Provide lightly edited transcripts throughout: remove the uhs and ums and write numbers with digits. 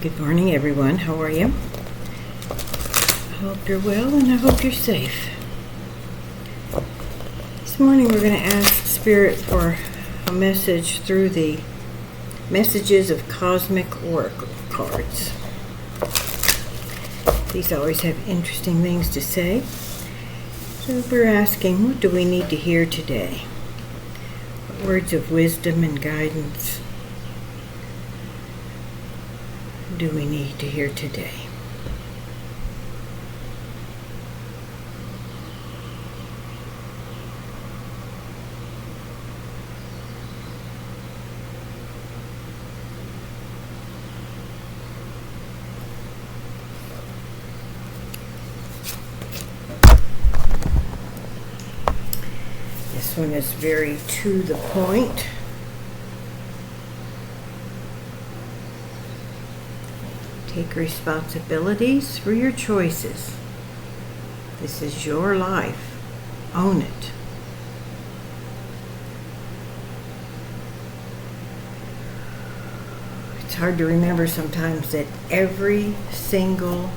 Good morning, everyone. How are you? I hope you're well and I hope you're safe. This morning we're going to ask Spirit for a message through the Messages of Cosmic Oracle cards. These always have interesting things to say. So we're asking, what do we need to hear today? What words of wisdom and guidance do we need to hear today? This one is very to the point. Take responsibilities for your choices. This is your life. Own it. It's hard to remember sometimes that every single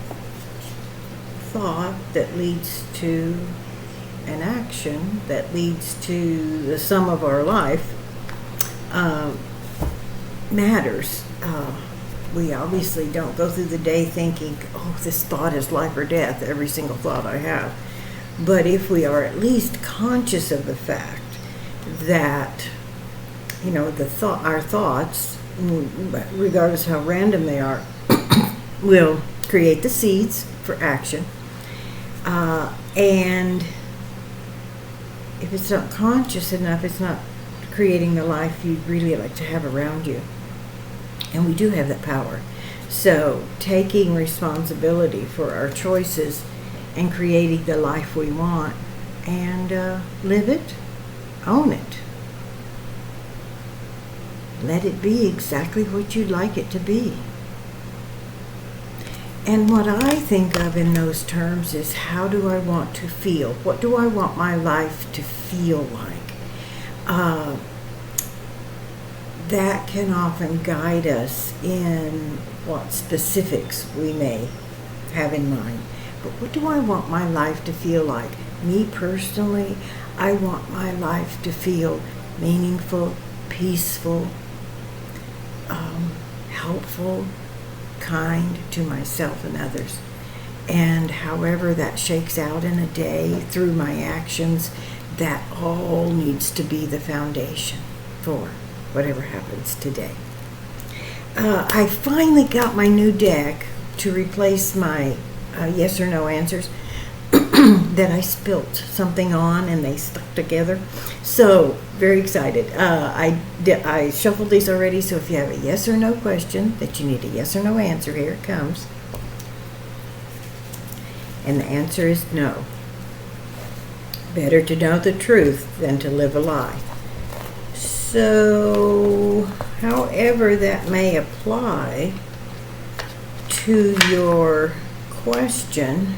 thought that leads to an action that leads to the sum of our life matters. We obviously don't go through the day thinking, oh, this thought is life or death, every single thought I have. But if we are at least conscious of the fact that, our thoughts, regardless how random they are, will create the seeds for action. And if it's not conscious enough, it's not creating the life you'd really like to have around you. And we do have that power. So taking responsibility for our choices and creating the life we want and live it, own it. Let it be exactly what you'd like it to be. And what I think of in those terms is, how do I want to feel? What do I want my life to feel like? That can often guide us in what specifics we may have in mind. But what do I want my life to feel like? Me personally, I want my life to feel meaningful, peaceful, helpful, kind to myself and others. And however that shakes out in a day through my actions, that all needs to be the foundation for whatever happens today. I finally got my new deck to replace my yes or no answers that I spilt something on and they stuck together. So, very excited. I shuffled these already, so if you have a yes or no question that you need a yes or no answer, here it comes. And the answer is no. Better to know the truth than to live a lie. So, however that may apply to your question,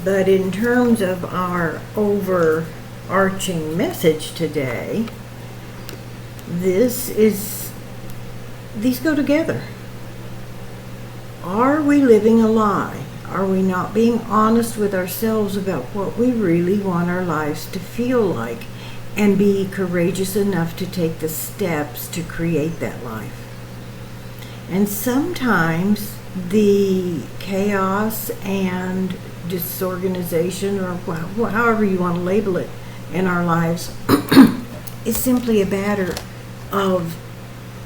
but in terms of our overarching message today, these go together. Are we living a lie? Are we not being honest with ourselves about what we really want our lives to feel like? And be courageous enough to take the steps to create that life. And sometimes the chaos and disorganization, or however you want to label it, in our lives is simply a matter of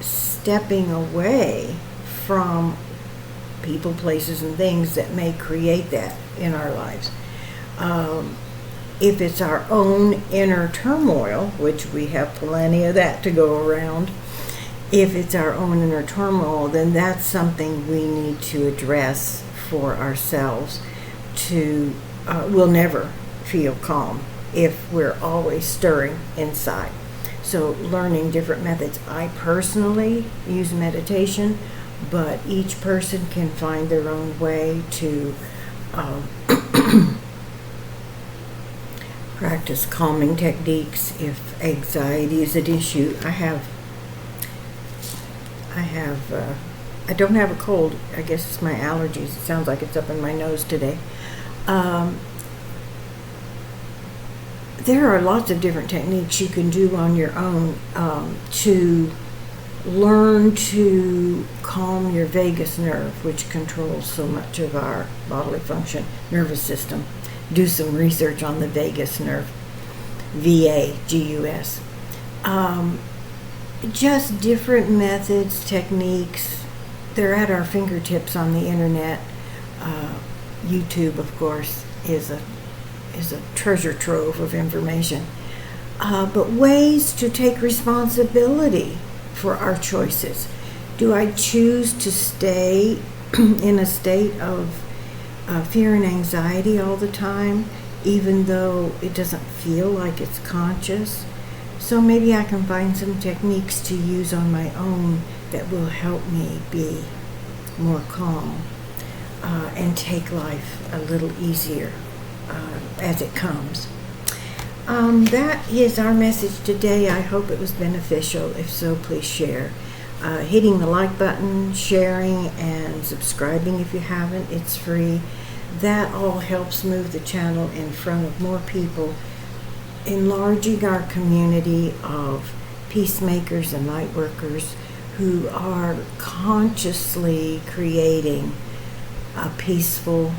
stepping away from people, places, and things that may create that in our lives. If it's our own inner turmoil, which we have plenty of that to go around, if it's our own inner turmoil, then that's something we need to address for ourselves. We'll never feel calm if we're always stirring inside. So learning different methods. I personally use meditation, but each person can find their own way to practice calming techniques if anxiety is an issue. I have I don't have a cold. I guess it's my allergies. It sounds like it's up in my nose today. There are lots of different techniques you can do on your own to learn to calm your vagus nerve, which controls so much of our bodily function, nervous system. Do some research on the vagus nerve, VAGUS. Just different methods, techniques. They're at our fingertips on the internet. YouTube, of course, is a treasure trove of information. But ways to take responsibility for our choices. Do I choose to stay in a state of fear and anxiety all the time, even though it doesn't feel like it's conscious? So maybe I can find some techniques to use on my own that will help me be more calm and take life a little easier as it comes. That is our message today. I hope it was beneficial. If so, please share. Hitting the like button, sharing, and subscribing if you haven't. It's free. That all helps move the channel in front of more people, enlarging our community of peacemakers and light workers who are consciously creating a peaceful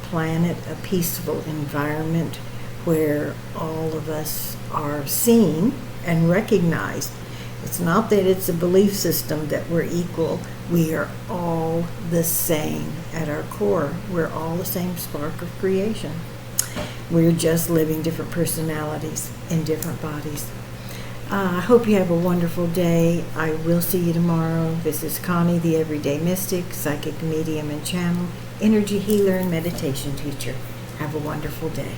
planet, a peaceful environment where all of us are seen and recognized. It's not that it's a belief system that we're equal. We are all the same at our core. We're all the same spark of creation. We're just living different personalities in different bodies. I hope you have a wonderful day. I will see you tomorrow. This is Connie, the Everyday Mystic, psychic medium and channel, energy healer and meditation teacher. Have a wonderful day.